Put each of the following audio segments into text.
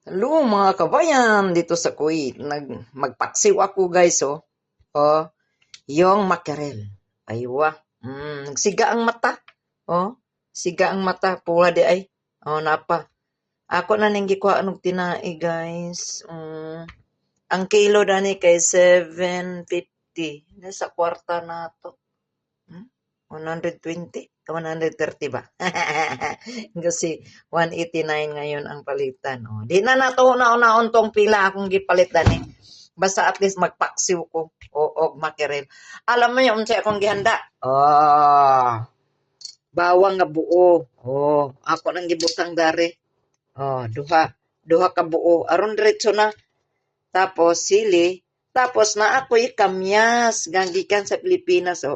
Hello mga kabayan dito sa Kuwait. Magpaksiw ako guys oh. Oh, yung mackerel. Aywa. Nagsiga ang mata. Oh, siga ang mata pula di ay. Oh, napa. Ako na ning gikuha anog tinai guys. Ang kilo dani kay 750. Nasa kwarta na to. 120, 130 ba? Kasi 189 ngayon ang palitan. Oh, di na nato na tong pila akong gipalit dani. Basta at least magpaksiw ko og makirel. Alam mo yung unsa akong gihanda? Bawang nga buo. Ako nang gibutang dari. Duha. Duha ka buo. Aron diretso na. Tapos sili. Tapos na ako'y kamyas. Ganggikan sa Pilipinas.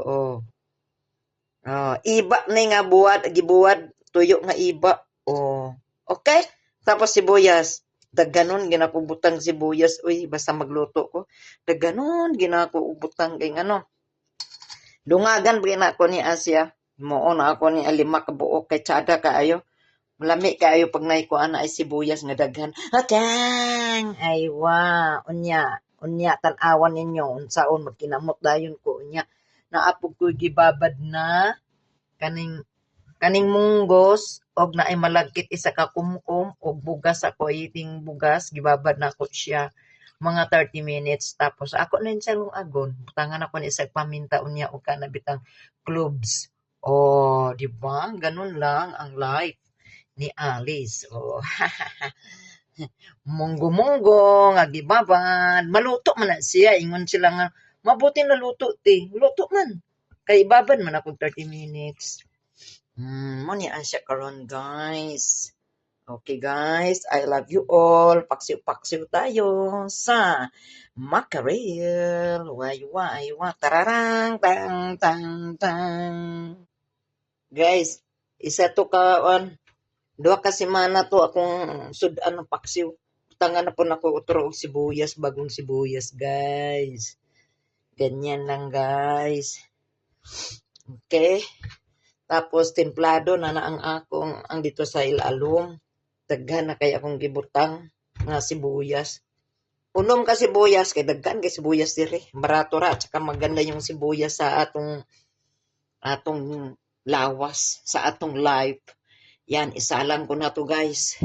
Iba ni nga buwad, gibuwad, tuyo nga iba. Okay? Tapos sibuyas. Daganon ginakubutang sibuyas. Uy, basta magluto ko. Daganon ginakubutang kay ano. Dungagan ba na ako ni Asya. Moon ako ni alima ka buok kay tsada kaayo. Malami kaayo pag naikuan na ay sibuyas nga daghan. Atang! Aywa, unya. Unya, tanawan ninyo. Unsaon, magkinamot dayon ko. Unya, naapog ko gibabad na kaning munggos og naay malagkit isa ka kumkum og bugas ako iting bugas gibabad na ko siya mga 30 minutes tapos ako na siya lungagon butangan ako ni isang paminta unya og kana bitang cloves. Di ba? Ganun lang ang life ni Alice. Munggo-munggo nga gibabad maluto man na siya ingon sila nga mabuti na luto ti luto man kay babad man ako 30 minutes. Mo ni Asya karon guys. Okay guys, I love you all. Paksiw-paksiw tayo sa mackerel. Way, tararang, tang, tang, tang. Guys, isa to kaon. Duha ka semana to akong sudan ng paksiw. Tangan na po nako utro og sibuyas, bagong sibuyas guys. Ganyan lang guys. Okay. Tapos templado na ang akong ang dito sa ilalom. Daghan na kay akong gibutang nga sibuyas. Unom ka sibuyas kay daghan kay sibuyas diri. Barato ra at saka maganda yung sibuyas sa atong lawas, sa atong life. Yan, isalang ko na to guys.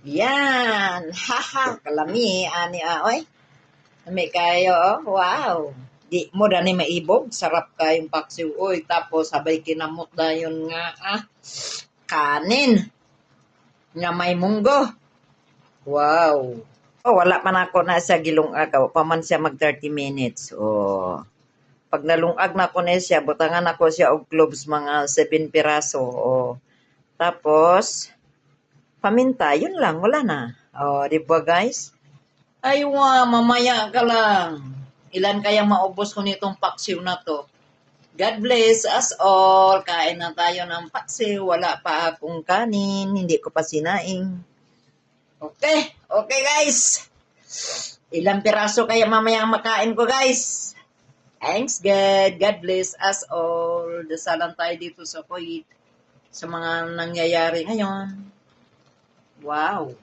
Yan, haha, kalami ani oy. May kayo wow. Di mo dani maibog, sarap kayong paksiw oy. Tapos sabay kinamot dayon nga kanin nga may munggo. Wow. Wala man ako na sa gilungag. Paman siya mag 30 minutes. Pag nalungag na ko na siya, butangan ako siya og cloves mga 7 piraso. Tapos, paminta, yun lang, wala na. Di ba guys? Aywa, mamaya ka lang. Ilan kayang maubos ko nitong paksiw na to? God bless us all. Kain na tayo ng paksiw. Wala pa akong kanin. Hindi ko pa sinaing. Okay guys. Ilang piraso kaya mamaya makain ko guys. Thanks God. God bless us all. Dasalan tayo dito sa Kuwait sa mga nangyayari ngayon. Wow.